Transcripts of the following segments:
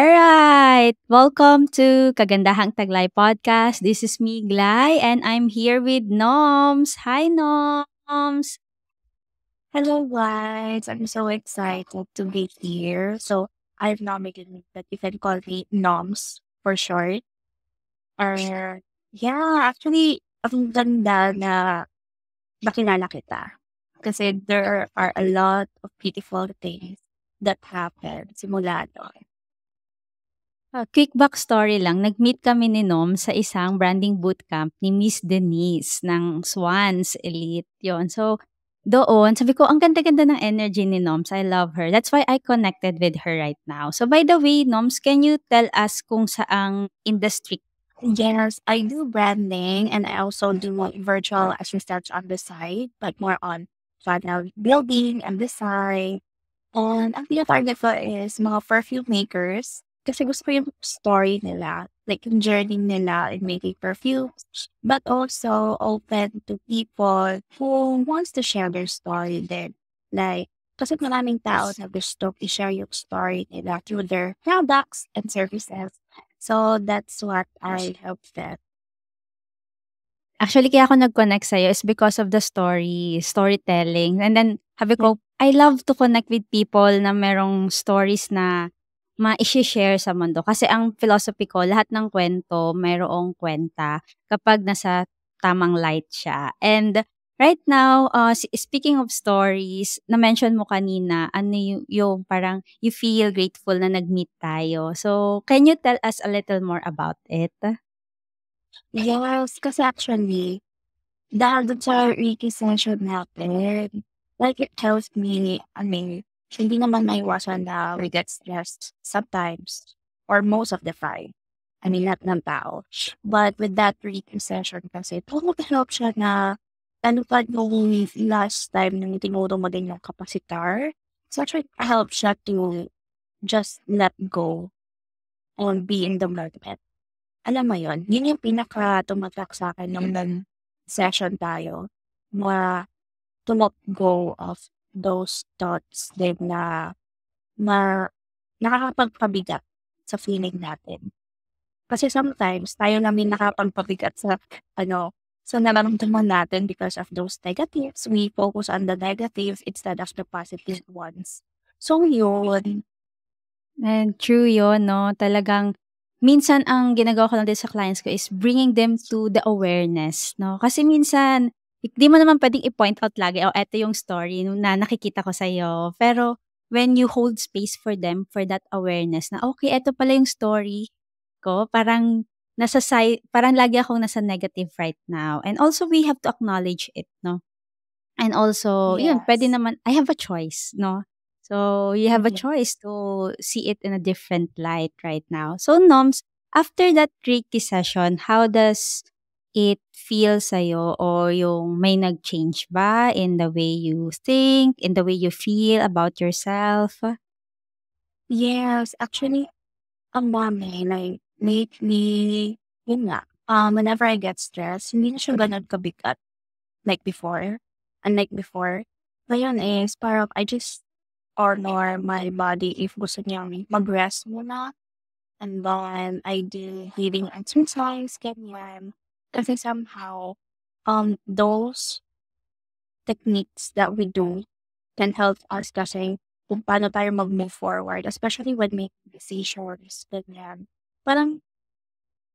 Alright, welcome to Kagandahang Taglay Podcast. This is me, Glay, and I'm here with Noms. Hi, Noms. Hello, guys. I'm so excited to be here. So, I've nominated that you can call me Noms for short. Or, yeah, actually, ang ganda na nakilala kita. Kasi there are a lot of beautiful things that happen simula doon. Quick backstory lang, nag-meet kami ni Nom sa isang branding bootcamp ni Miss Denise ng Swans Elite. Yon. So, doon, sabi ko, ang ganda-ganda ng energy ni Noms. I love her. That's why I connected with her right now. So, by the way, Noms, can you tell us kung saang industry? Yes, I do branding and I also do virtual assistants on the side, but more on funnel building and design. And ang tina-target ko is mga perfume makers kasi gusto ko yung story nila, like yung journey nila in making perfumes, but also open to people who wants to share their story din. Like, kasi maraming tao na gusto i-share yung story nila through their products and services. So that's what I hope that. Actually, kaya ako nag-connect sa'yo is because of the storytelling. And then, sabi ko, I love to connect with people na merong stories na ma-share sa mundo. Kasi ang philosophy ko, lahat ng kwento, mayroong kwenta kapag nasa tamang light siya. And right now, speaking of stories, na-mention mo kanina, ano yung parang you feel grateful na nag-meet tayo. So, can you tell us a little more about it? Yes, kasi actually, dahil dun sa Reiki session natin, like it helps me, I mean, hindi naman maiwasan na we get stressed sometimes or most of the time. I mean, lahat ng tao. But with that Reiki session kasi, help siya na lalo pa nung last time nung tinuro mo din yung kapasitar. So actually, help siya to just let go and be in the moment. Alam mo yun, yun yung pinaka-tumatak sa'kin nung nag-session tayo, na to let go of those thoughts din na ma nakakapagpabigat sa feeling natin. Kasi sometimes tayo lang din nakakapagpabigat sa ano, sa nararamdaman natin because of those negatives. We focus on the negative instead of the positive ones. So yun. And true yun 'no, talagang minsan ang ginagawa ko lang din sa clients ko is bringing them to the awareness 'no. Kasi minsan, di mo naman puwedeng i-point out lagi, "Oh, eto yung story na nakikita ko sa'yo." Pero when you hold space for them, for that awareness na, "Okay, eto pala yung story ko." Parang parang lagi akong nasa negative right now. And also we have to acknowledge it 'no. And also, yun, puwede Yes. naman I have a choice 'no. So, you have a Mhm. choice to see it in a different light right now. So, Noms, after that Reiki session, how does it feel sa'yo or yung may nag-change ba in the way you think, in the way you feel about yourself? Yes, actually, ang dami, like, lately, yun nga, whenever I get stressed, hindi na siya gano'n kabigat like before. Unlike before, ngayon is parang I just honor my body if gusto niyang mag-rest muna. And then I do breathing exercise, ganyan. Kasi somehow, those techniques that we do can help us kasi kung paano tayo mag-move forward, especially when making decisions, ganyan. Parang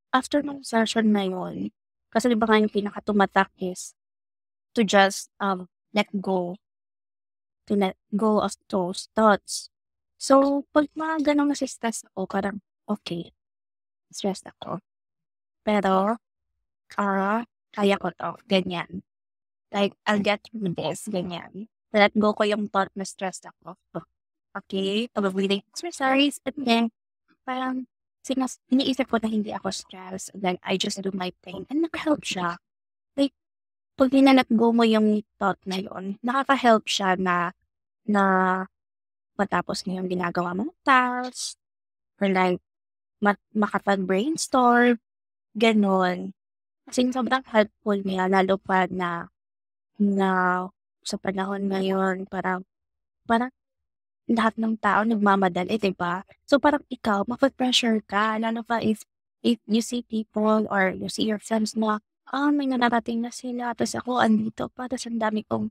after nung session na yun, kasi di ba nga yung pinaka-tumatak is to just let go, to let go of those thoughts. So, pag mga ganong nasi-stress ako, parang, okay, stressed ako. Pero, kaya ko to, ganyan. Like, I'll get through this, ganyan. Let go ko yung thought na stressed ako. Okay, breathing exercise, and then, parang, iniisip ko na hindi ako stressed, and then I just do my thing, and nag-help siya. Like, pag nilalet go mo yung thought na yun, nakaka-help siya na matapos mo yung ginagawa mong task, or like, makapag-brainstorm, gano'n. Kasi sobrang helpful niya lalo pa na na sa panahon ngayon parang parang lahat ng tao nagmamadali, 'di ba? So, parang ikaw mape-pressure ka lalo pa if you see people or you see your friends na, may nararating na sila ta's ako andito pa ta's ang dami kong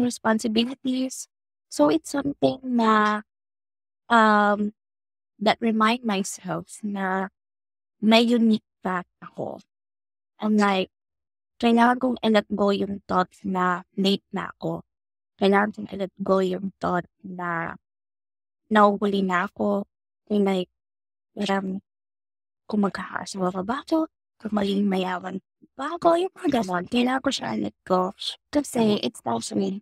responsibilities. So, it's something na, um, that remind myself na may unique path ako. And like, kailangan kong i-let go yung thoughts na late na ako. Kailangan kong i-let go yung thought na nahuhuli na ako. And like, parang kung magkakaasawa pa ba ako, kung magiging mayaman ba ako, yung mga ganon. Kailangan ko siya i-let go. Kasi it's actually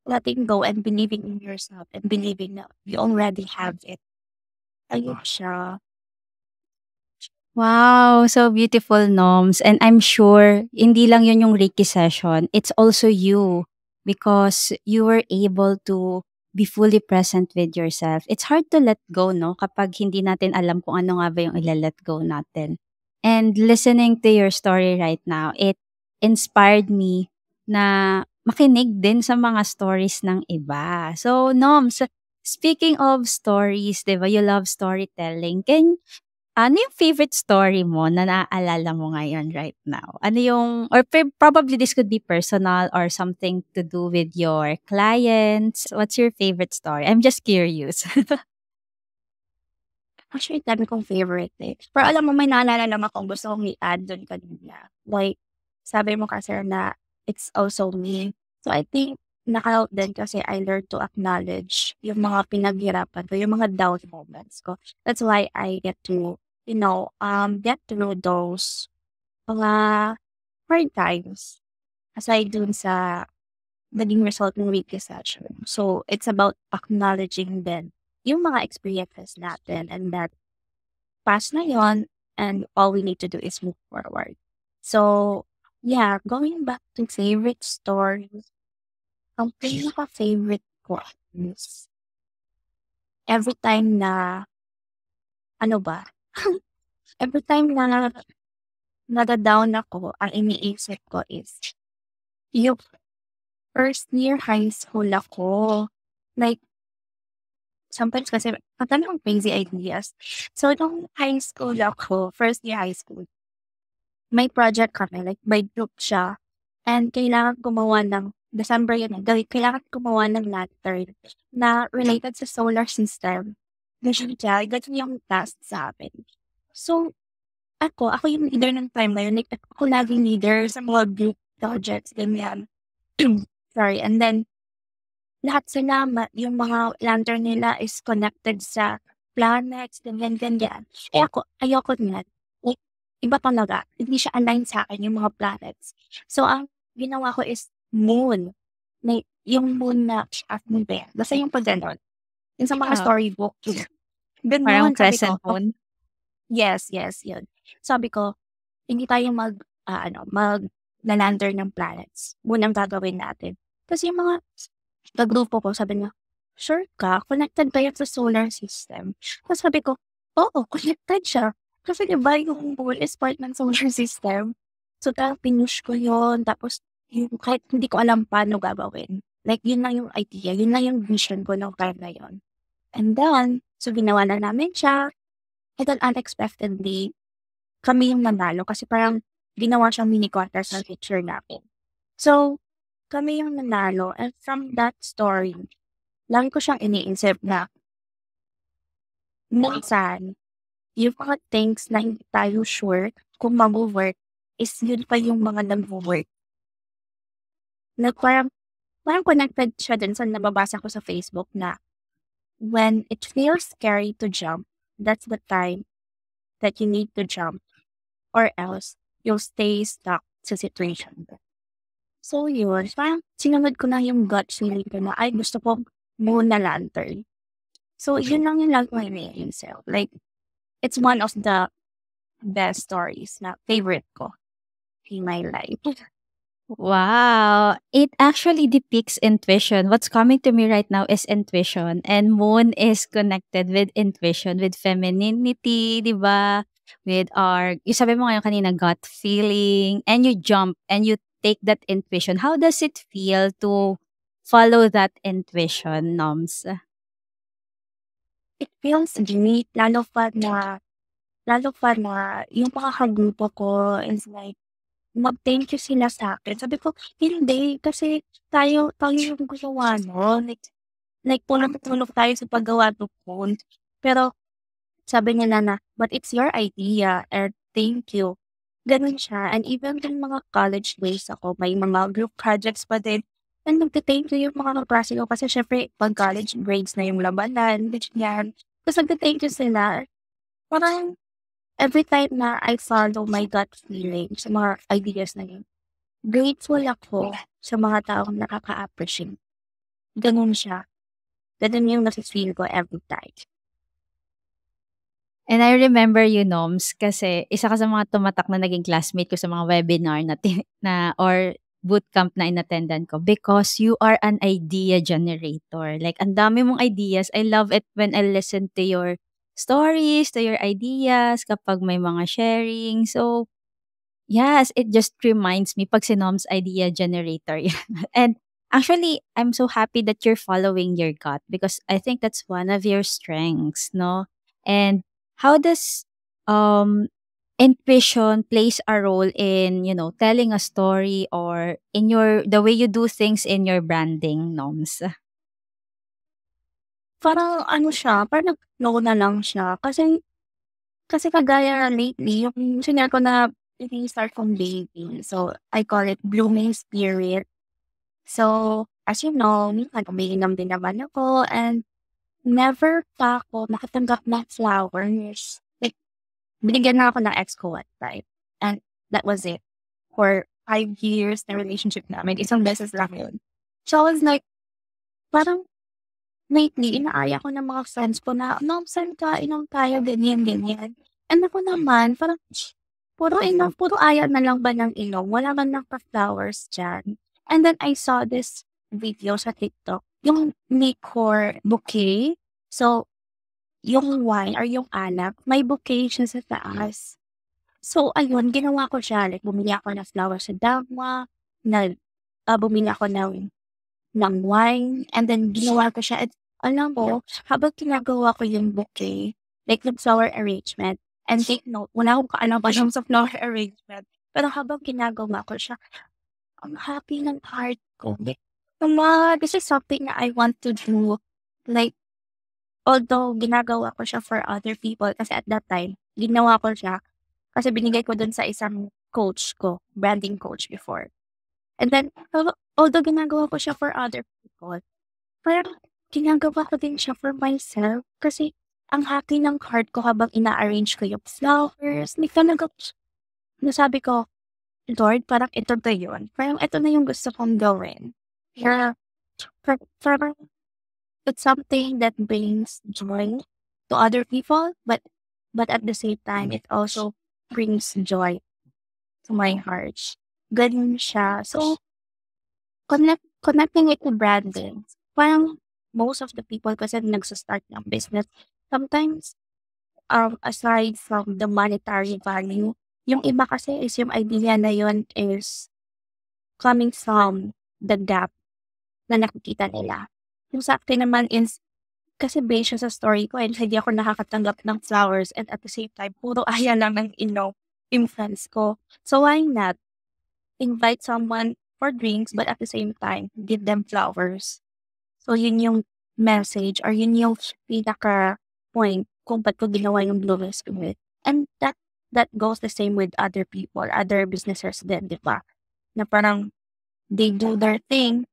letting go and believing in yourself and believing that you already have it. Ayun siya. Wow, so beautiful, Noms. And I'm sure hindi lang yun yung Reiki session, it's also you because you were able to be fully present with yourself. It's hard to let go, no? Kapag hindi natin alam kung ano nga ba yung ila-let go natin. And listening to your story right now, it inspired me na makinig din sa mga stories ng iba. So, Noms, speaking of stories, di ba, you love storytelling. Ano yung favorite story mo na naaalala mo ngayon right now? Ano yung or probably this could be personal or something to do with your clients. What's your favorite story? I'm just curious. Actually, dami kong favorite eh. Pero alam mo, may naalala lang akong gusto kong i-add dun kanina. Like, sabi mo kasi na it's also me. So, I think naka-out din kasi I learned to acknowledge yung mga pinaghirapan ko, yung mga down moments ko. That's why I get to, get through those mga hard times aside dun sa naging result ng weekly session. So, it's about acknowledging then yung mga experiences natin and that past na yon and all we need to do is move forward. So, yeah, going back to favorite stories, ang pinaka-favorite ko is every time na, ano ba, every time na nada-down ako, ang iniisip ko is yung first year high school ako. Like, sometimes kasi ang dami kong crazy ideas. So, nung high school ako, first year high school, may project kami, like by group siya. And kailangan gumawa ng, December yun eh, kailangan gumawa ng lantern na related sa solar system. Ganyan siya, ganyan yung task sa amin. So, ako yung leader ng time na yun. Like, ako laging leader sa mga group projects, ganyan. Sorry, and then, lahat sila, yung mga lantern nila is connected sa planets, ganyan, ganyan. Eh ako, ayoko niyan. Like, iba talaga. Hindi siya aligned sa akin yung mga planets. So, ang ginawa ko is moon. Like, yung moon na half moon ba yan? Basta yung pag ganon. Yung sa mga Oo, storybook. parang Ganon, sabi crescent ko, moon? yes, yes, yun. Sabi ko, hindi tayo mag-lantern ng planets. Moon ang gagawin natin. Kasi yung mga kagrupo ko, sabi niya, "Sure ka? Connected ba yan sa solar system?" Tapos sabi ko, "Oo, connected siya. Kasi 'di ba yung moon is part ng solar system." So, talagang pinush ko yun. Tapos, yung kahit hindi ko alam paano gagawin. Like, yun lang yung idea. Yun lang yung vision ko nung time na yun. And then, so ginawa na namin siya. And then, unexpectedly, kami yung nanalo kasi parang ginawa siyang mini contest ng teacher namin. So, kami yung nanalo and from that story, lagi ko siyang iniisip na minsan, yung mga things na hindi tayo sure kung mag-work is yun pa yung mga nag-work. Na parang connected siya din sa nababasa ko sa Facebook na when it feels scary to jump, that's the time that you need to jump or else you'll stay stuck sa situation. So yun, parang sinunod ko na yung gut feeling ko na, ay gusto ko muna lantern. So yun lang yung lagi ko iniisip. Like, it's one of the best stories na favorite ko in my life. Wow, it actually depicts intuition. What's coming to me right now is intuition and moon is connected with intuition, with femininity, 'di ba? With our yung sabi mo ngayon kanina gut feeling and you jump and you take that intuition. How does it feel to follow that intuition, Noms? it feels great lalo pa na yung mga kagrupo ko is like mag-thank you sila sa'kin. Sabi ko, "Hindi kasi tayo yung gumawa nun." Like tulong-tulong tayo sa paggawa noon. Pero sabi niya na, "But it's your idea and thank you." Gano'n siya and even yung mga college days ako may mga group projects pa din and nagte-thank you yung mga kaklase ko kasi siyempre 'pag college grades na yung labanan, ganyan. Tapos nagte-thank you sila. Parang every time na I follow my gut feeling sa mga ideas na yun, grateful ako sa mga taong nakaka-appreciate. Gano'n siya. Gano'n yung nafi-feel ko every time. And I remember you, Noms, kasi isa ka sa mga tumatak na naging classmate ko sa mga webinar na na or bootcamp na inattendan ko because you are an idea generator. Like, ang dami mong ideas. I love it when I listen to your stories, to your ideas, kapag may mga sharing. So, yes, it just reminds me pag si Noms idea generator yan. And actually, I'm so happy that you're following your gut because I think that's one of your strengths, no? And how does um intuition plays a role in, telling a story or in your the way you do things in your branding, Noms? Parang ano siya, parang nag-flow na lang siya kasi kasi kagaya lately yung shinare ko na ini-start kong baby. So, I call it blooming spirit. So, as you know, minsan umiinom din naman ako and never pa ako nakatanggap ng flowers. Like, binigyan na ako ng ex ko one time and that was it. For 5 years na relationship namin, isang beses lang yun. So, I was like, parang lately, inaaya ko ng mga friends ko na, "Ma'am, saan ka? Inom tayo, ganyan, ganyan." And ako naman, parang, puro aya na lang ba ng inom, wala man lang pa-flowers diyan. And then I saw this video sa TikTok, yung liquor bouquet. So, yung wine or yung alak, may bouquet siya sa taas. So ayun, ginawa ko siya, like bumili ako ng flowers sa Damwa, bumili ako ng wine and then ginawa ko siya at alam mo, habang ginagawa ko yung bouquet, like yung flower arrangement, and take note, wala akong kaalam-alam sa flower arrangement. Pero habang ginagawa ko siya, ang happy ng heart ko. Like, this is something na I want to do. Like, although ginagawa ko siya for other people, kasi at that time, ginawa ko siya kasi binigay ko dun sa isang coach ko, branding coach before. And then, although ginagawa ko siya for other people, parang ginagawa ko din siya for myself kasi ang happy ng heart ko habang ina-arrange ko yung flowers. Like talaga, nasabi ko, Lord, parang ito na yun. Parang ito na yung gusto kong gawin. Kaya, parang it's something that brings joy to other people, but at the same time, it also brings joy to my heart. Ganun siya. So, connecting it to branding, parang most of the people kasi nagsa-start ng business, sometimes, aside from the monetary value, yung iba kasi is yung idea na yun is coming from the gap na nakikita nila. Yung sa akin naman is kasi based siya sa story ko and hindi ako nakakatanggap ng flowers and at the same time, puro aya lang ng yung friends ko. So why not invite someone for drinks but at the same time, give them flowers. So yun yung message or yun yung pinaka-point kung ba't ko ginawa yung Blooming Spirit. And that goes the same with other people, other businesses din, di ba? Na parang they do their thing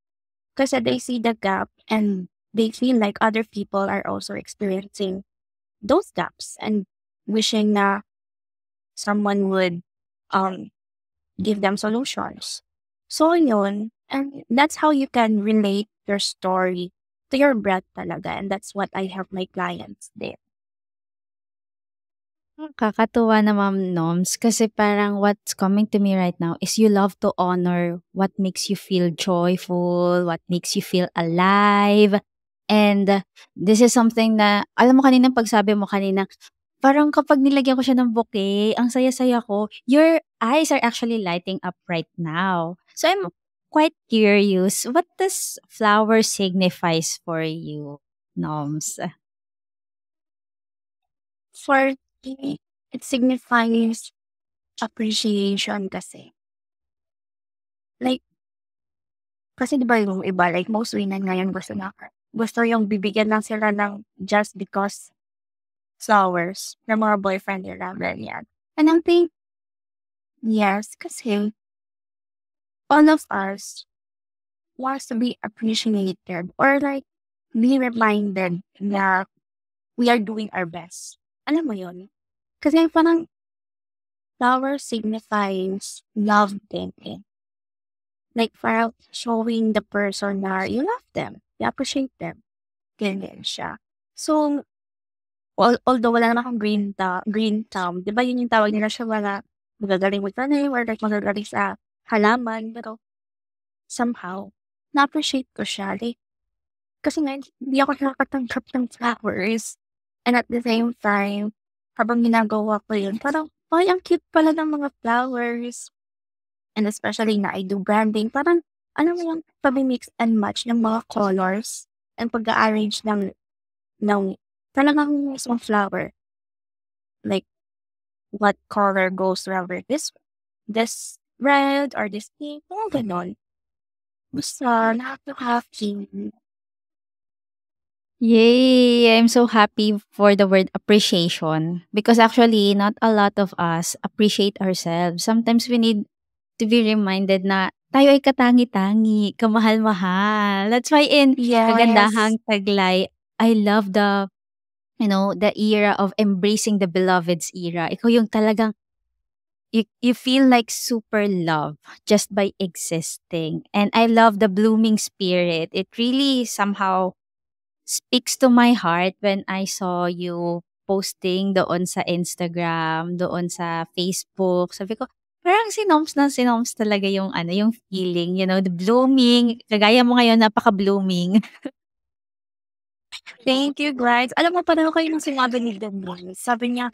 kasi they see the gap and they feel like other people are also experiencing those gaps and wishing na someone would um give them solutions. So yun, and that's how you can relate your story to your brand talaga, and that's what I help my clients din. Kakatuwa naman, Noms, kasi parang what's coming to me right now is you love to honor what makes you feel joyful, what makes you feel alive. And this is something na, alam mo kanina pagsabi mo kanina, parang kapag nilagyan ko siya ng bouquet, ang saya-saya ko. Your eyes are actually lighting up right now. So I'm quite curious, what does flower signifies for you, Noms? For me, it signifies appreciation kasi. Like, kasi di ba yung iba, like most women ngayon gusto yung bibigyan lang sila ng just because flowers ng mga boyfriend nila, ganyan. And I think, yes, kasi all of us wants to be appreciated or like be reminded na we are doing our best. Alam mo yun? Kasi parang flower signifies love din eh. Like parang showing the person na you love them, you appreciate them. Ganyan siya. So, although wala naman akong green thumb, di ba yun yung tawag nila sa mga magagaling magtanim or like magagaling sa halaman, pero somehow, na-appreciate ko siya. Like, kasi nga, hindi ako nakakatanggap ng flowers. And at the same time, habang ginagawa ko yun, parang, ay, ang cute pala ng mga flowers. And especially na I do branding, parang, ano mo yung mix and match ng mga colors and pag-arrange ng talagang isang flower. Like, what color goes well with this red or this pink, mga ganon. Basta, nakaka-happy. Yay! I'm so happy for the word appreciation because actually not a lot of us appreciate ourselves. Sometimes we need to be reminded na tayo ay katangi-tangi, kamahal-mahal. That's why in Yes. Kagandahang Taglay, I love the era of embracing the beloved's era. Ikaw yung talagang you feel like super love just by existing. And I love the blooming spirit. It really somehow speaks to my heart when I saw you posting doon sa Instagram, doon sa Facebook. Sabi ko, parang sinoms na sinoms talaga yung yung feeling, the blooming. Kagaya mo ngayon, napaka-blooming. Thank you, guys. Alam mo, pareho kayo ng sinabi ni Denise. Sabi niya,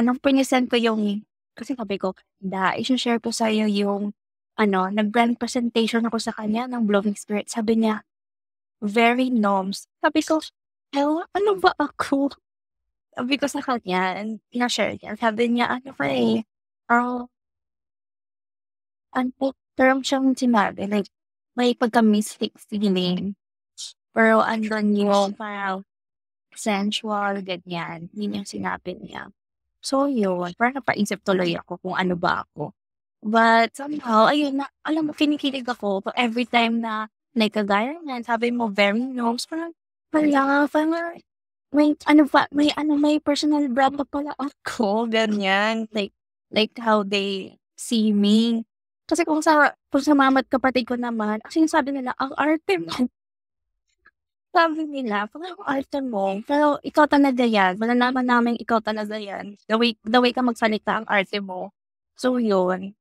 nung pinisend ko yung, kasi sabi ko, i-share ko sa'yo yung, nag-brand presentation ako sa kanya ng Blooming Spirit. Sabi niya, very noms. Sabi ko, ano ba ako? Sabi ko sa kanya, and na-share niya. Sabi niya, ano pa eh, term siyang sinabi, like, may pagka-mystic feeling. Pero andun yung parang sensual, ganyan. Yun yung sinabi niya. So, yun. Parang napaisip tuloy ako kung ano ba ako. But somehow, ayun na, alam mo, kinikilig ako every time na kagaya niyan, sabi mo, very knows, parang, parang, may personal brand pa pala ako, ganyan. Like how they see me. Kasi kung sa mama at kapatid ko naman, ang sinasabi nila, ang arte mo. Sabi nila, parang ang arte mo. Pero ikaw talaga yan. Malalaman namin ikaw talaga yan. The way ka magsalita, ang arte mo. So, yun.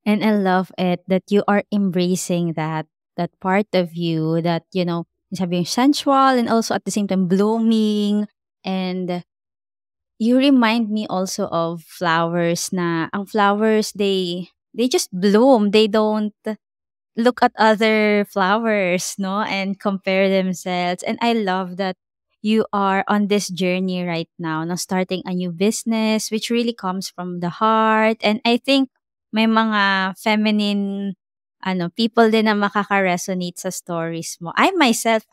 And I love it that you are embracing that part of you that, sabi yung sensual and also at the same time blooming. And you remind me also of flowers na ang flowers, they just bloom. They don't look at other flowers, no, and compare themselves. And I love that you are on this journey right now, no, starting a new business, which really comes from the heart. And I think may mga feminine people din na makaka-resonate sa stories mo. I myself,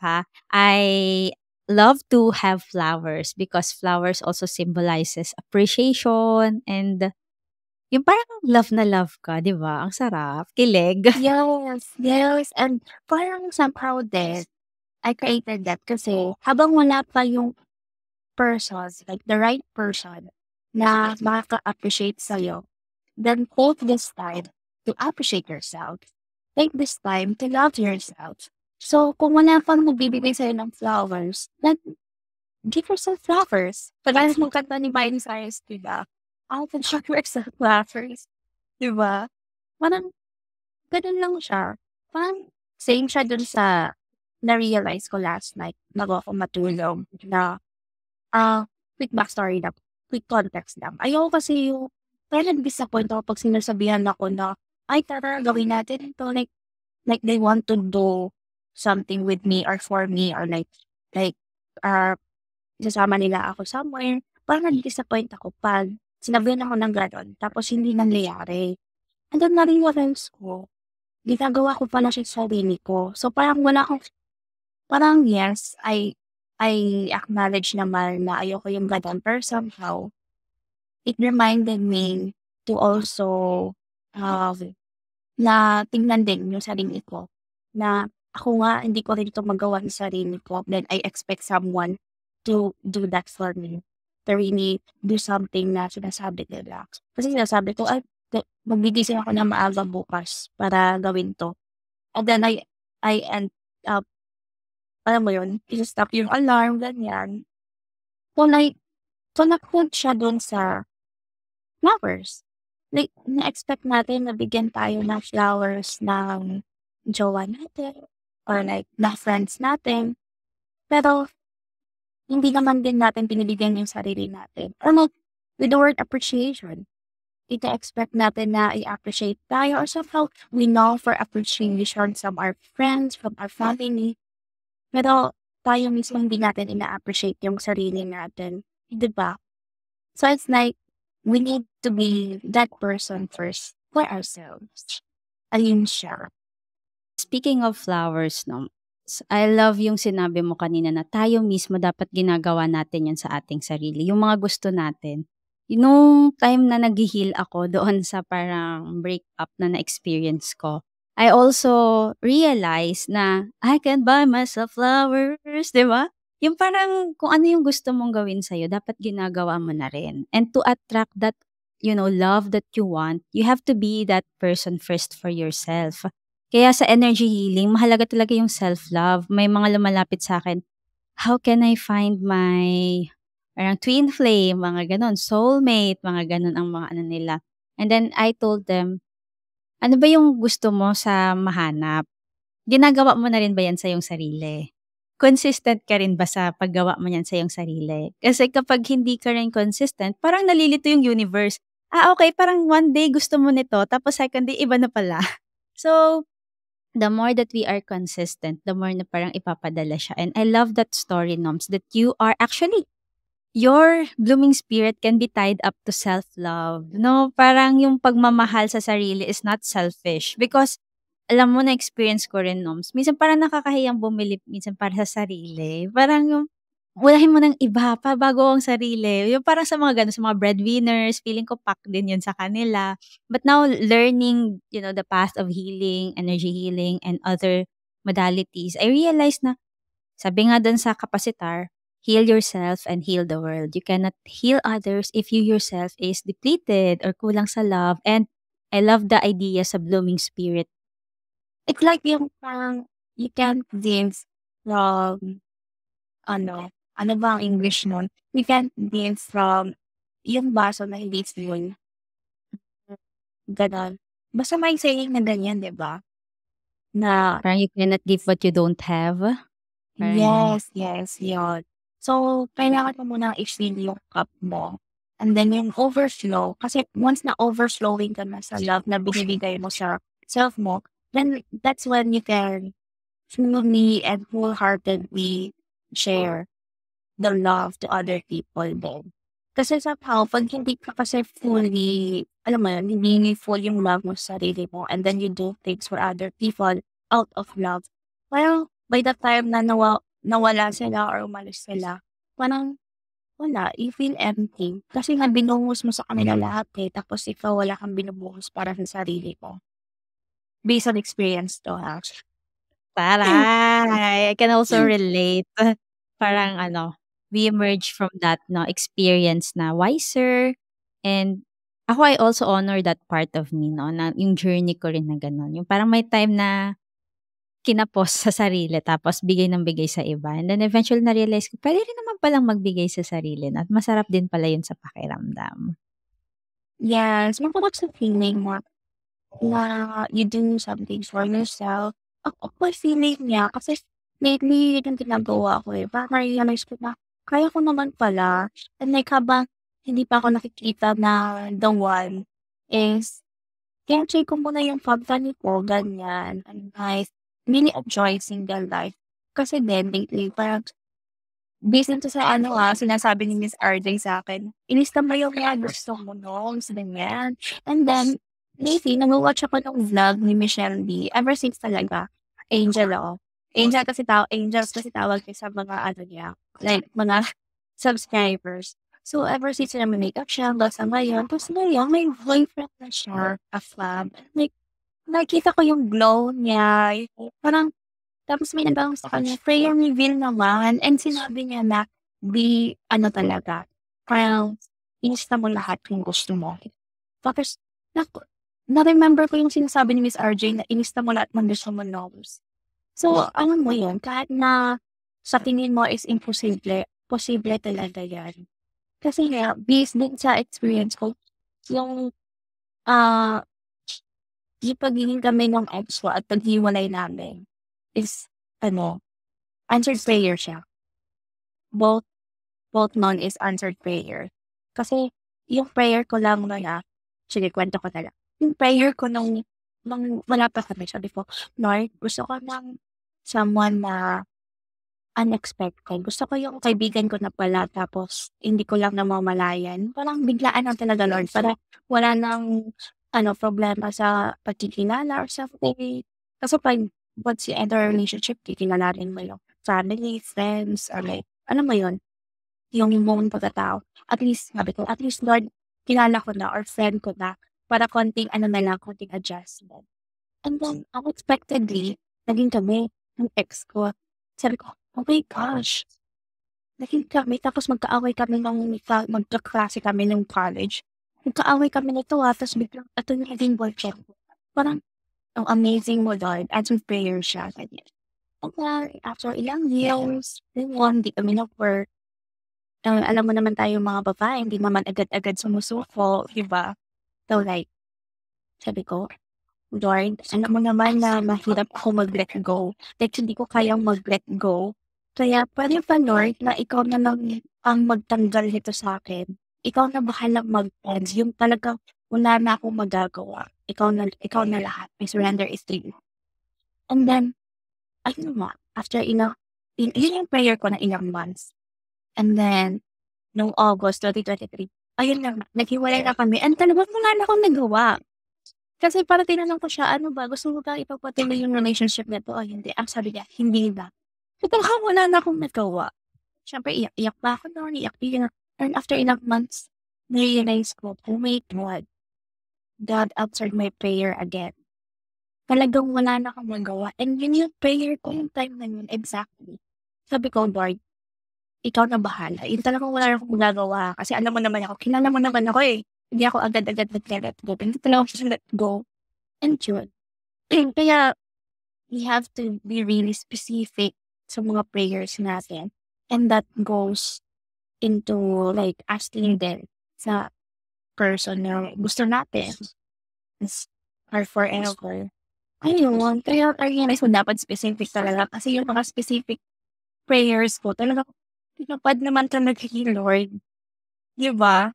I love to have flowers because flowers also symbolizes appreciation and yung parang love na love ka, 'di ba? Ang sarap, kilig. Yes. And parang somehow din, I created that kasi habang wala pa yung persons, like the right person na makaka-appreciate sa'yo, then take this time to appreciate yourself. Take this time to love yourself. So, kung wala pang magbibigay sa'yo ng flowers, then give yourself flowers. Kagaya ng kanta ni Miley Cyrus, diba? I can show yourself flowers. Diba? Parang, ganun lang siya. Parang, same siya dun sa na-realize ko last night bago ako matulog na, quick backstory lang, quick context lang. Ayoko kasi yung, parang disappoint ako pag sinasabihan ako na, ay, tara, gawin natin ito. Like they want to do something with me or for me or like, isasama nila ako somewhere, parang nadi-disappoint ako 'pag sinabihan ako ng gano'n tapos hindi nangyayari. And then na-realize ko, ginagawa ko pala siya sa sarili ko. So, parang wala akong parang yes, I acknowledge naman na ayoko yung gano'n pero somehow, it reminded me to also, um, na tingnan din yung sarili ko, na ako nga hindi ko rin 'to magawa sa sarili ko, then I expect someone to do that for me, to really do something na sinasabi nila. Kasi sinasabi ko, "Ay, magigising ako ng maaga bukas para gawin 'to." And then I end up, alam mo yun, i-stop yung alarm, ganyan. Like, connected siya dun sa flowers. Like, na-expect natin na bigyan tayo ng flowers ng jowa natin or like ng friends natin. Pero hindi naman din natin binibigyan yung sarili natin. Or like, with the word appreciation, ina-expect natin na i-appreciate tayo or somehow we know for appreciation from our friends, from our family. Pero tayo mismo hindi natin ina-appreciate yung sarili natin. 'Di ba? So it's like, we need to be that person first for ourselves. Ayun siya. Speaking of flowers 'no, I love yung sinabi mo kanina na tayo mismo dapat ginagawa natin 'yan sa ating sarili, yung mga gusto natin. Nung time na naghi-heal ako doon sa parang breakup na na-experience ko, I also realized na I can buy myself flowers, 'di ba? Yung parang kung ano yung gusto mong gawin sa'yo dapat ginagawa mo na rin. And to attract that, love that you want, you have to be that person first for yourself. Kaya sa energy healing mahalaga talaga yung self-love. May mga lumalapit sa'kin, "How can I find my parang twin flame?" Mga gano'n, soulmate, mga gano'n ang mga ano nila. And then I told them, "Ano ba yung gusto mo sa mahanap? Ginagawa mo na rin ba yan sa iyong sarili? Consistent ka rin ba sa paggawa mo niyan sa iyong sarili?" Kasi kapag hindi ka rin consistent, parang nalilito yung universe. Okay, parang one day gusto mo nito tapos second day iba na pala. So, the more that we are consistent, the more na parang ipapadala siya. And I love that story, Noms, that you are actually, your blooming spirit can be tied up to self-love. No, parang yung pagmamahal sa sarili is not selfish. Because, alam mo, na-experience ko rin, Noms. Minsan parang nakakahiyang bumili, minsan para sa sarili. Parang yung, unahin mo ng iba pa bago ang sarili. Yung parang sa mga gano'n, sa mga breadwinners, feeling ko pack din yun sa kanila. But now learning, the path of healing, energy healing, and other modalities, I realized na, sabi nga dun sa kapasitar, heal yourself and heal the world. You cannot heal others if you yourself is depleted or kulang sa love. And I love the idea sa blooming spirit. It's like yung parang you can't dance from ano, ano ba ang English nun? You can't dance from yung baso na hindi full, gano'n. Basta may saying na ganyan, 'di ba? Na Parang you cannot give what you don't have. Parang ganun. yes, yes, yun. So, kailangan mo munang i-fill yung cup mo. And then yung overflow, kasi once na overflowing ka na sa love na binibigay mo sa self mo, then that's when you can fully and wholeheartedly share the love to other people din. Kasi somehow, pag hindi ka kasi fully, alam mo yun, hindi full yung love mo sa sarili mo, and then you do things for other people out of love, parang by the time na nawala sila or umalis sila, parang wala, you feel empty. Kasi nga binuhos mo sa kanila lahat eh, tapos ikaw wala kang binubuhos para sa sarili mo. Based on experience to ha. Taray! I can also relate. Parang we emerge from that experience na wiser, and ako, I also honor that part of me 'no, na yung journey ko rin na gano'n. Yung parang may time na kinapos sa sarili tapos bigay ng bigay sa iba, and then eventually na-realize ko puwede rin naman palang magbigay sa sarili 'no, at masarap din pala yun sa pakiramdam. Yes, masarap sa feeling mo na you do something for yourself. Ako pa feeling niya kasi lately yun yung ginagawa ko, eh, parang na-realize ko na kaya ko naman pala, and like habang hindi pa ako nakikita na the one is kina-check ko muna yung company ko ganyan, and like really enjoy single life. Kasi din lately parang based dun sa sinasabi ni Miss RJ sa'kin, ilista mo yung mga gusto mo nun, ganyan. And then, lately, nagwa-watch ako ng vlog ni Michelle D. Ever since talaga, Angel ako. Angels kasi tawag niya sa mga niya, like mga subscribers. So, ever since na may makeup siya, hanggang sa ngayon, tapos ngayon, may boyfriend na siya, a fab. Like, nakita ko yung glow niya, parang tapos may nagtanong sa kanya, prayer reveal naman. And sinabi niya na, talaga, parang, inista mo lahat kung gusto mo. Tapos, naku, na-remember ko yung sinasabi ni Miss RJ na inista mo lahat ng gusto mo knows. So, ano mo yun, kahit na sa tingin mo is imposible, posible talaga yan. Kasi nga, based din sa experience ko, yung, ah, yung pagiging kami ng ex ko at paghiwalay namin is, answered prayer siya. Both both no'n is answered prayer. Kasi yung prayer ko lang no'n, sige kuwento ko na lang. Yung prayer ko nung wala pa kami sabi ko, "Lord, gusto ko ng someone na unexpected. Gusto ko yung kaibigan ko na pala tapos hindi ko lang namamalayan." Parang biglaan lang talaga, Lord, para wala ng problema sa pagkikilala or something. Kasi 'pag once you enter a relationship, kikilalanin mo yung family, friends, or like, alam mo yun, yung buong pagkatao. At least, sabi ko, at least Lord, kilala ko na or friend ko na para konting na lang, konting adjustment. And then, unexpectedly, naging kami ng ex ko. Sabi ko, oh my gosh, naging kami, tapos magkaaway kami magkaklase kami nung college. Magkaaway kami nito tapos biglang, ito yung naging boyfriend ko. Parang, ang amazing mo, Lord. Answered prayer siya. Ganyan. And then, after ilang years, then hindi kami nag-work. Alam mo naman tayong mga babae, hindi naman agad-agad sumusuko, di ba? So like, sabi ko, Lord, alam mo naman na mahirap ako mag-let go. Like, hindi ko kayang mag-let go. Kaya pwede ba, Lord, na ikaw na lang ang magtanggal nito sa akin? Ikaw na bahalang mag-end. Yung talagang wala na akong magagawa. Ikaw na lahat. I surrender it to you. And then, ayun nga, after yun yung prayer ko na ilang months. And then, nung August 2023, ayun na nga, naghiwalay na kami and talagang wala na akong nagawa. Kasi parang tinanong ko siya, "Ano ba, gusto mo bang ipagpatuloy yung relationship na 'to o hindi?" Ang sabi niya, "Hindi na." So talagang wala na akong nagawa. Siyempre iyak-iyak pa ako no'n, iyak-iyak. And after ilang months, na-realize ko, oh my God, God answered my prayer again. Talagang wala na akong magawa and yun yung prayer ko yung time na yun, exactly. Sabi ko, "Lord, ikaw na bahala." Yun talagang wala na akong magagawa kasi alam mo naman ako, kilala mo naman ako, eh. Hindi ako agad-agad nagle-let go, hindi talaga ako let go, and yun. Kaya we have to be really specific sa mga prayers natin, and that goes into like asking din sa person na gusto natin is or forever. Ayun, kaya na-realize mo dapat specific talaga kasi yung mga specific prayers ko talagang tinupad naman talaga ni Lord, 'di ba?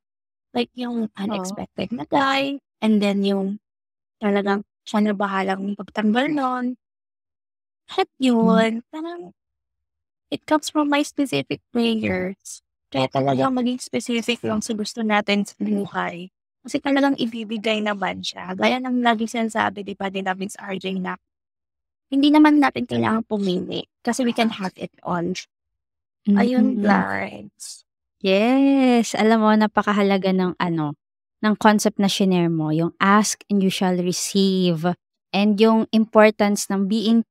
Like yung Oo. unexpected na guy, and then yung talagang siya na bahalang magtanggal nun. At yun, parang it comes from my specific prayers. Kaya talagang maging specific lang sa gusto natin sa buhay. Kasi talagang ibibigay naman siya. Gaya ng lagi sinasabi, di ba, din namin sa RJ na hindi naman natin kailangan pumili kasi we can have it all. Ayun, Mm. guys. Yes, alam mo napakahalaga ng ng concept na shinare mo, yung ask and you shall receive. And yung importance ng being,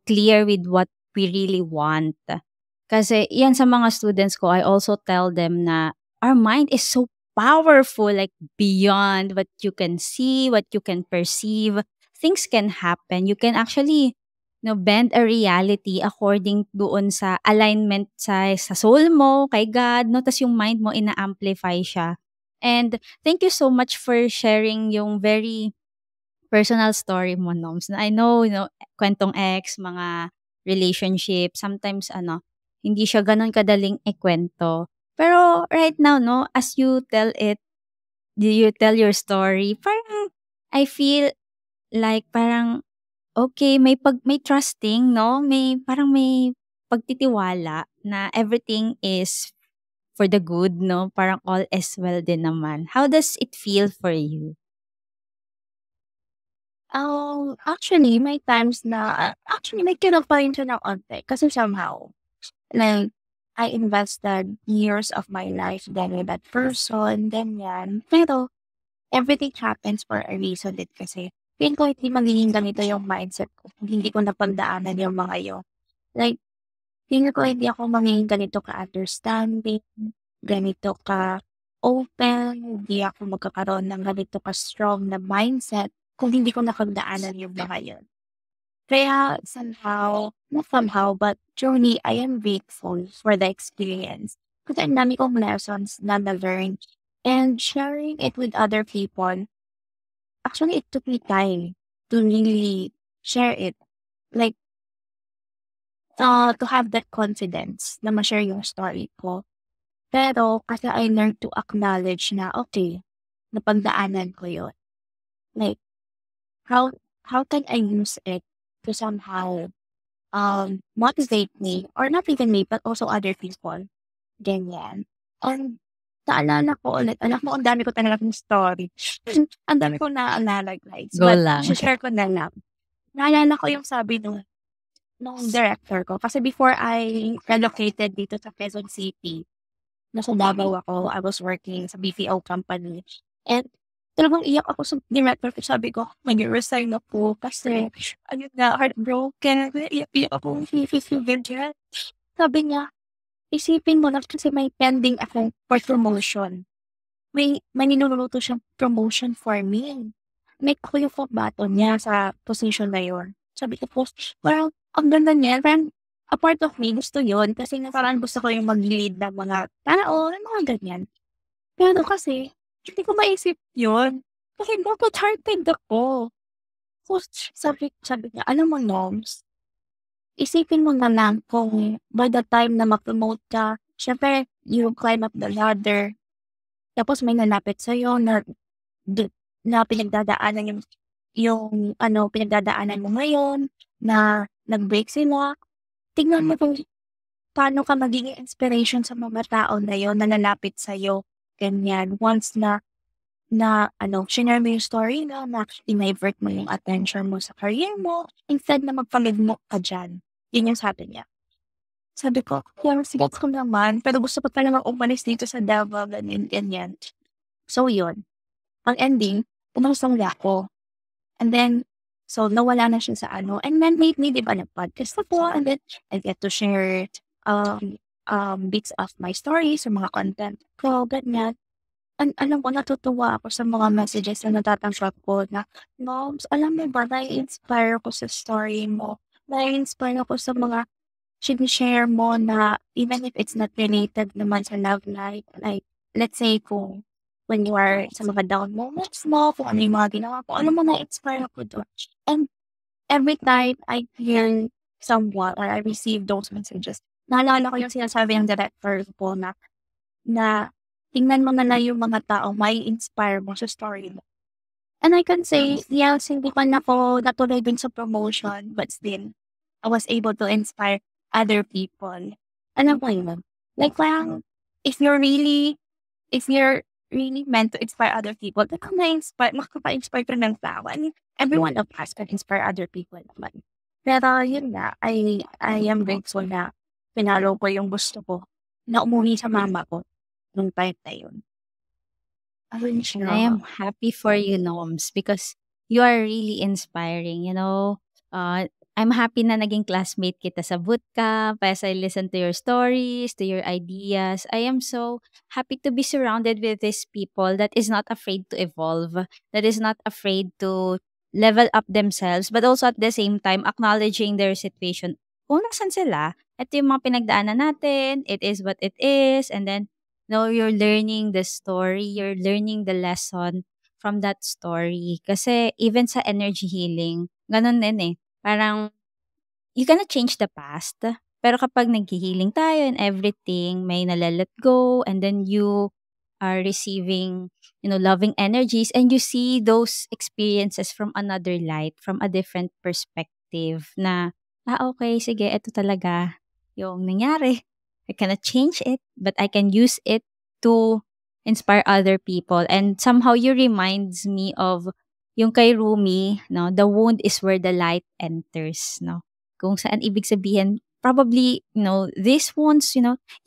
clear with what we really want. Kasi yan sa mga students ko, I also tell them na our mind is so powerful, like beyond what you can see, what you can perceive. Things can happen. You can actually bend a reality according doon sa alignment sa soul mo, kay God, no? Tas yung mind mo, ina-amplify siya. And thank you so much for sharing yung very personal story mo, Noms. Na I know, kwentong ex, mga relationship, sometimes hindi siya gano'n kadaling ikwento. Pero right now, no, as you tell it, you tell your story, parang I feel like parang okay, may trusting 'no, may parang may pagtitiwala. na everything is for the good, no? Parang all is well din naman. How does it feel for you? Actually, may times na actually may kinang pa rin siya ng onte kasi somehow, like, I invested years of my life then with that person, ganyan. Pero everything happens for a reason din kasi. Feeling ko hindi magiging ganito yung mindset ko kung hindi ko napagdaanan yung mga yun. Like, feeling ko hindi ako magiging ganito ka-understanding, ganito ka-open, hindi ako magkakaroon ng ganito ka-strong na mindset kung hindi ko napagdaanan yung mga yun. Kaya somehow, not somehow, but truly, I am grateful for the experience. Kasi ang dami kong lessons na na-learn. And sharing it with other people, actually, it took me time to really share it. Like, to have that confidence na ma-share yung story ko. Pero kasi I learned to acknowledge na, okay, napagdaanan ko yun. Like, how how can I use it to somehow motivate me or not even me but also other people, ganyan. And naalala ko ulit, alam mo ang dami ko talagang story. Ang dami kong naalala guys, Go but lang. share ko na lang. Naalala ko yung sabi nung director ko kasi before I relocated dito sa Quezon City, nasa Davao ako, I was working sa BPO company. And talagang iyak ako sa director ko. Sabi ko, mag-resign ako kasi ayun nga, heartbroken. Iyak-iyak ako. Ganyan. Sabi niya, isipin mo na kasi may pending ako for promotion. May niluluto siyang promotion for me. May ako yung formato niya sa position na yun. Sabi ko po, parang ang ganda niya. Parang a part of me gusto yun kasi na parang gusto ko yung mag-lead ng mga tao, ng mga ganyan. Pero kasi, hindi ko maisip yun. Kasi dapat hearted ako. So, sabi niya, alam mo, Noms, isipin mo na lang kung by the time na ma-promote ka, syempre, you climb up the ladder, tapos may nalapit sa'yo na, na pinagdadaanan yung ano, pinagdadaanan mo ngayon, na nag-break sila. Tignan mo kung paano ka magiging inspiration sa mga tao na yun na lalapit sa'yo, ganyan. Once na ano, shinare mo yung story na dinivert mo yung attention mo sa career mo, instead na magpamigmok ka diyan. Yun yung sabi niya. Sabi ko, "Yeah, gets ko naman, pero gusto ko talagang umalis dito sa Davao, ganyan, ganyan." So yun, ang ending, umalis na ako. And then, so nawala na siya sa ano, and then lately, 'di ba, nag-podcast ako, and then I get to share, bits of my stories or mga content ko, ganyan. Alam ko natutuwa ako sa mga messages na natatanggap ko na, "Moms, alam mo ba nai-inspire ako sa story mo. Nai-inspire ako sa mga shine-share mo na even if it's not related naman sa love life." Like, let's say kung when you are sa mga down moments mo, kung ano yung mga ginawa ko, alam mo na-inspire ako dun. And every time I hear someone or I receive those messages, naalala ko yung sinasabi ng director ko na tingnan mo na lang yung mga taong mai-inspire mo sa story mo. And I can say, yes, hindi man ako natuloy dun sa promotion, but still, I was able to inspire other people. Alam mo yun? Like, parang, if you're really, if you're really meant to inspire other people, talagang na-inspire, makakapa-inspire ka ng tao. I mean, everyone of us can inspire other people naman. Pero yun nga, I am grateful na pinalo ko yung gusto ko na umuwi sa mama ko nung time na yun. Ayun And I siya. am happy for you, Noms, because you are really inspiring, you know. I'm happy na naging classmate kita sa bootcamp as I listen to your stories, to your ideas. I am so happy to be surrounded with these people that is not afraid to evolve, that is not afraid to level up themselves, but also at the same time acknowledging their situation. Kung nasan sila, ito yung mga pinagdaanan natin, it is what it is, and then no, you're learning the story, you're learning the lesson from that story. Kasi even sa energy healing, ganun din eh. Parang you cannot change the past. Pero kapag nag-healing tayo and everything, may nalalet go and then you are receiving, loving energies and you see those experiences from another light, from a different perspective na, okay, sige, ito talaga yung nangyari. I cannot change it, but I can use it to inspire other people. And somehow you reminds me of yung kay Rumi, no, the wound is where the light enters, no. Kung saan ibig sabihin, probably, these wounds,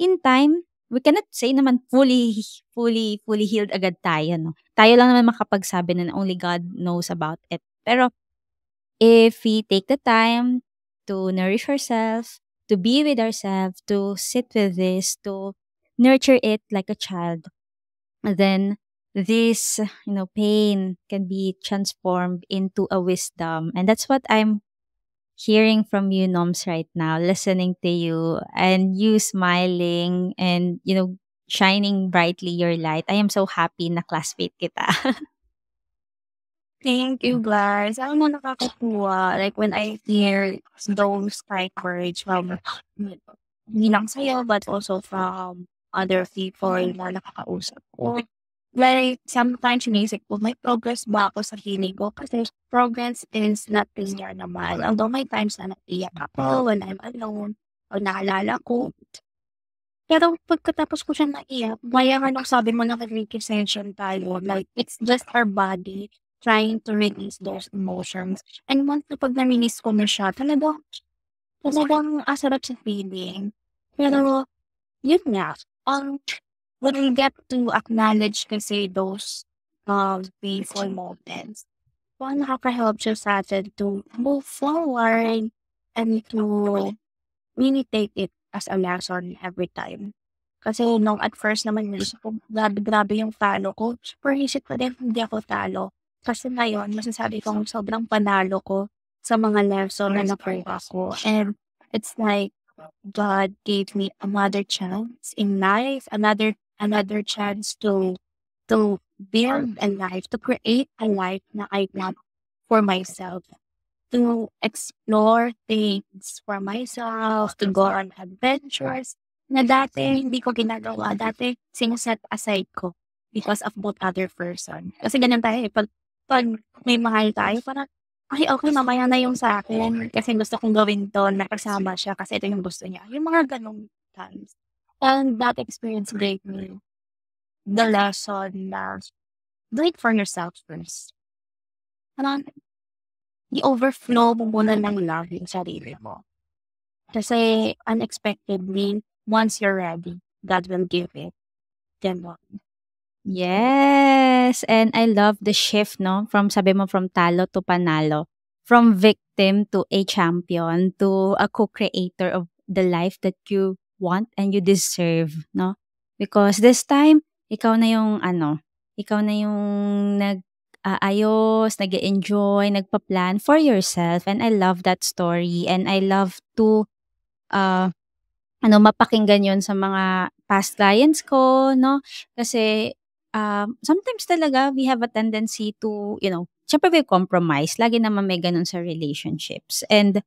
in time, we cannot say naman fully healed agad tayo, no. Tayo lang naman makapagsabi na only God knows about it. Pero if we take the time to nourish ourselves, to be with ourselves, to sit with this, to nurture it like a child, then this, pain can be transformed into a wisdom. And that's what I'm hearing from you, Noms, right now, listening to you and you smiling and, shining brightly your light. I am so happy na classmate kita. Thank you, guys. Alam mo, nakakatuwa. Like, when I hear those kind words from, hindi lang sa'yo, but also from other people na nakakausap ko. Like, sometimes sinisip ko, may progress ba ako sa healing ko? Kasi progress is not linear naman. Although may times na naiyak ako when I'm alone o naalala ko. Pero pagkatapos ko siya naiyak, gaya nga nung sabi mo na nag-Reiki session tayo, like, it's just our body trying to release those emotions. And once na pag na-release ko na siya, talagang sarap sa feeling. Pero, yun nga, when we get to acknowledge kasi those painful moments, nakaka-help siya sa atin to move forward and to really take it as a lesson every time. Kasi nung at first naman naisip ko, grabe yung talo ko. Pero isip ko din, hindi ako talo. Kasi ngayon, masasabi kong sobrang panalo ko sa mga lesson na nakuha ko. And it's like, God gave me another chance in life, another chance to build a life, to create a life na I want for myself, to explore things for myself, to go on adventures na dati hindi ko ginagawa. Dati sineset aside ko because of both other person. Kasi ganun tayo eh. Pag may mahal tayo, parang, ay okay, mamaya na yung sa akin. Kasi gusto kong gawin to, nakasama siya kasi ito yung gusto niya. Yung mga ganung times. And that experience gave me the lesson na do it for yourself first. Parang, i-overflow mo muna ng love yung sarili mo. Kasi unexpectedly, once you're ready, God will give it. Ganon. Yes, and I love the shift, no? From sabi mo from talo to panalo, from victim to a champion to a co-creator of the life that you want and you deserve, no? Because this time, ikaw na yung nag-aayos, nag-enjoy, nagpa-plan for yourself, and I love that story and I love to uh mapakinggan yon sa mga past clients ko, no? Kasi, sometimes talaga we have a tendency to, siyempre we compromise. Lagi naman may gano'n sa relationships. And,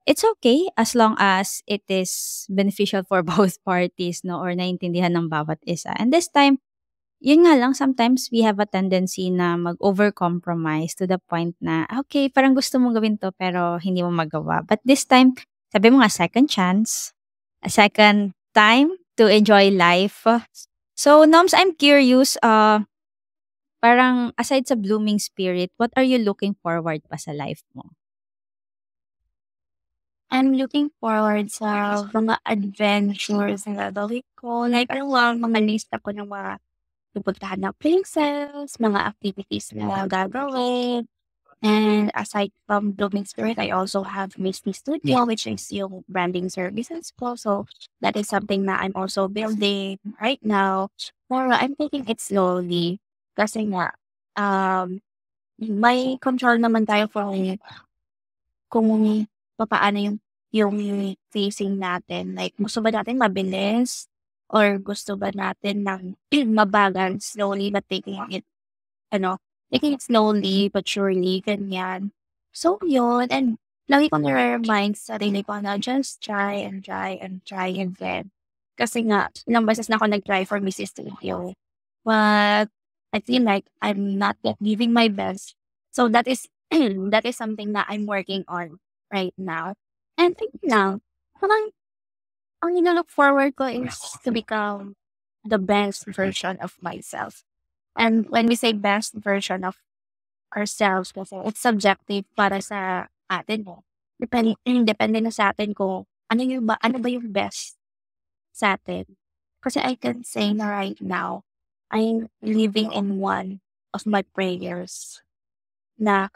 it's okay as long as it is beneficial for both parties, no? Or naintindihan ng bawat isa. And this time, yun nga lang, sometimes we have a tendency na mag-over-compromise to the point na, okay, parang gusto mong gawin to pero hindi mo magawa. But this time, sabi mo nga, second chance, a second time to enjoy life. So, Noms, I'm curious, parang aside sa blooming spirit, what are you looking forward pa sa life mo? I'm looking forward sa mga adventures na gagawin ko. Like, mga lista ko ng mga pupuntahan na places, mga activities na gagawin. And aside from Blooming Spirit, I also have Misty Studio, which is yung branding services ko. So that is something na I'm also building right now. Pero I'm taking it slowly. Kasi nga, may control naman tayo kung papaano yung facing natin. Like, gusto ba natin mabilis? Or gusto ba natin ng mabagal, slowly, but taking it slowly but surely, ganyan. So, yun. And lagi ko nare-remind sa sarili ko na just try and try and try again. Kasi nga, ilang beses na ako nag-try for Mrs. Studio. But I feel like I'm not yet giving my best. So, that is that is something that I'm working on right now. And think now, parang Ang nilo-look forward ko is to become the best version of myself. And when we say best version of ourselves kasi it's subjective para sa atin, eh. Depende na sa atin kung ano ba yung best sa atin. Kasi I can say na right now, I'm living in one of my prayers na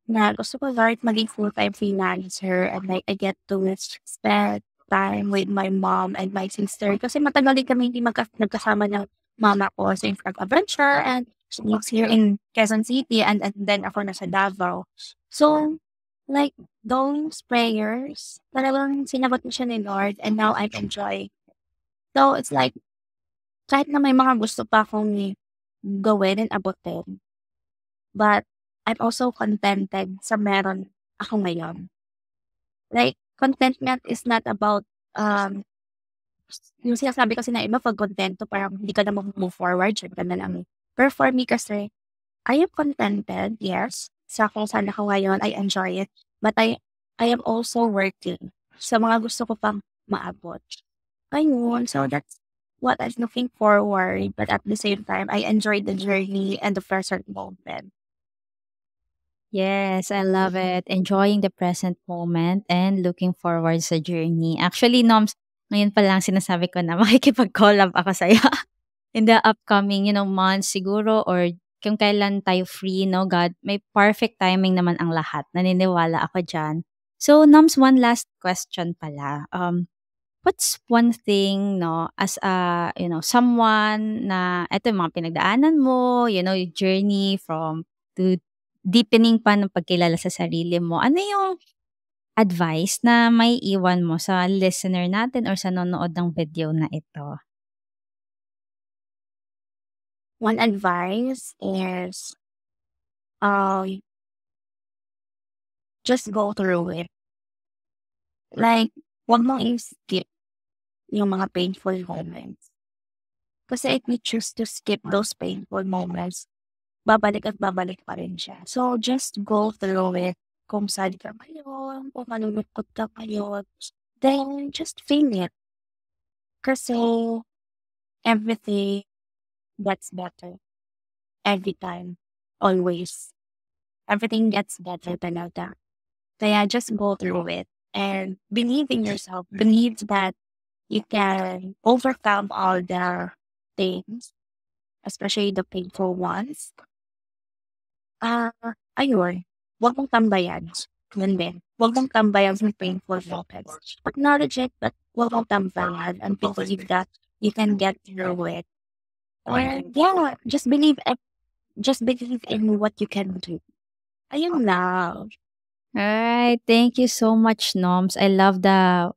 na gusto ko, Lord, maging full-time freelancer and like I get to spend time with my mom and my sister kasi matagal din kami hindi nagkasama ng mama ko since nag-abroad siya and she lives here in Quezon City and then ako nasa Davao. So, like, those prayers, talagang sinagot mo siya ni Lord and now I'm enjoying. So, it's like, kahit na may mga gusto pa akong gawin and abutin, but I'm also contented sa meron ako ngayon. Like, contentment is not about, yung sinasabi kasi na iba 'pag kontento parang hindi ka na move forward, diyan ka na lang. Pero for me kasi, I am contented, yes, sa kung saan ako ngayon, I enjoy it, but I am also working sa mga gusto ko pang maabot. Ayun, so that's what I'm looking forward, but at the same time, I enjoy the journey and the present moment. Yes, I love it. Enjoying the present moment and looking forward sa journey. Actually, Noms, ngayon pa lang sinasabi ko na makikipag-collab ako sa'yo in the upcoming, months siguro or kung kailan tayo free, no, God, may perfect timing naman ang lahat. Naniniwala ako dyan. So, Noms, one last question pala. What's one thing, no, as a, someone na, eto yung mga pinagdaanan mo, yung journey from to deepening pa ng pagkilala sa sarili mo. Ano yung advice na may iwan mo sa listener natin or sa nanonood ng video na ito? One advice is, uh, just go through it. Like, wag mong i-skip yung mga painful moments. Kasi if you choose to skip those painful moments, babalik at babalik pa rin siya. So, just go through it. Kung sad ka ngayon, kung malulungkot ka ngayon, then just feel it. Kasi everything gets better. Every time. Always. Everything gets better talaga. Kaya just go through it and believe in yourself. Believe that you can overcome all the things, especially the painful ones. Ayun, wag mong tambayan. Yun din. Wag mong tambayan sa painful moments. Acknowledge it, but wag mong tambayan and believe that you can get through it. And yeah, just believe in what you can do. Ayun lang. Alright, thank you so much, Noms. I love the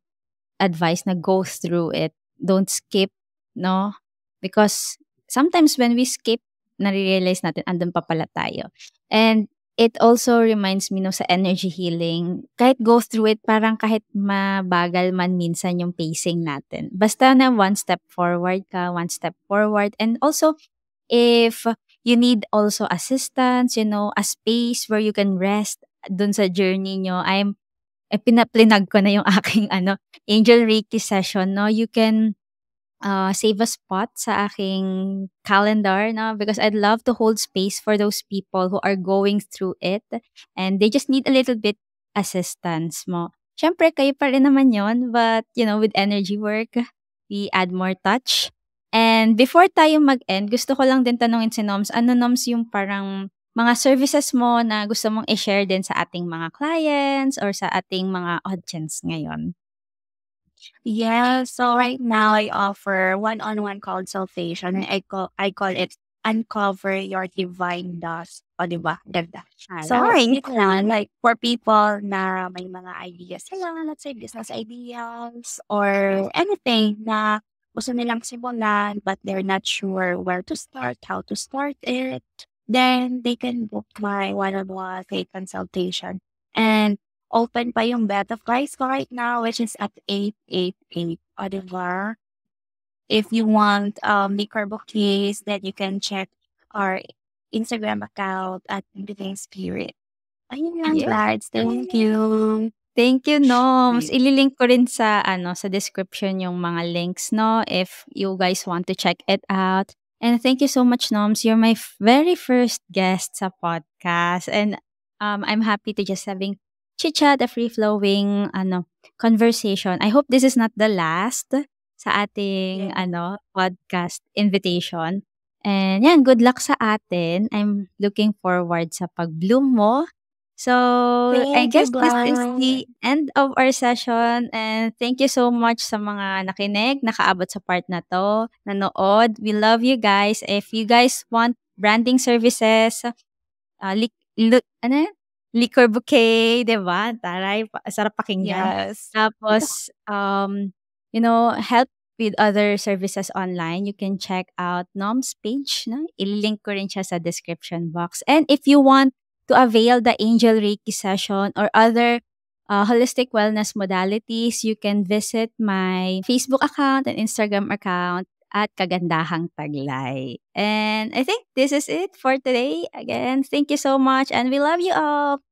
advice na go through it. Don't skip, no? Because sometimes when we skip, nare-realize natin andun pa pala tayo. And it also reminds me no sa energy healing. Kahit go through it, parang kahit mabagal man minsan yung pacing natin. Basta na one step forward ka, one step forward. And also, if you need also assistance, a space where you can rest dun sa journey nyo, pinaplinag ko na yung aking Angel Reiki session, no? You can save a spot sa aking calendar, no? Because I'd love to hold space for those people who are going through it and they just need a little bit assistance mo. Siyempre, kayo pa rin naman yon, but, with energy work, we add more touch. And before tayo mag-end, gusto ko lang din tanungin si Noms, ano Noms yung parang mga services mo na gusto mong i-share din sa ating mga clients or sa ating mga audience ngayon? Yeah, so right now I offer one-on-one consultation. I call it Uncover Your Divine Dust. O, di ba? Ganda. So, Alright. yun lang, like, for people na may mga ideas sila, let's say business ideas or anything na gusto nilang simulan but they're not sure where to start, how to start it, then they can book my one-on-one paid consultation. And open pa yung beta price ko right now, which is at 888. O, diba? If you want liquor bouquets, then you can check our Instagram account at Living Spirit. Ayun lang, Yeah. Lads. Thank you. Thank you, Noms. Sweet. Ililink ko rin sa description yung mga links, no, if you guys want to check it out. And thank you so much, Noms. You're my very first guest sa podcast. And I'm happy to just having chit-chat, a free-flowing conversation. I hope this is not the last sa ating Yeah. podcast invitation. And yan, good luck sa atin. I'm looking forward sa pag-bloom mo. So, I Thank you, guess this is Blanc. the end of our session and thank you so much sa mga nakinig, nakaabot sa part na 'to, nanood. We love you guys. If you guys want branding services, ano 'yun? Liquor bouquet, 'di ba? Taray, sarap pakinggan. Yes. Tapos, help with other services online, you can check out Nom's page, no? Ililink ko rin siya sa description box. And if you want to avail the Angel Reiki session or other holistic wellness modalities, you can visit my Facebook account and Instagram account at Kagandahang Taglay. And I think this is it for today. Again, thank you so much and we love you all.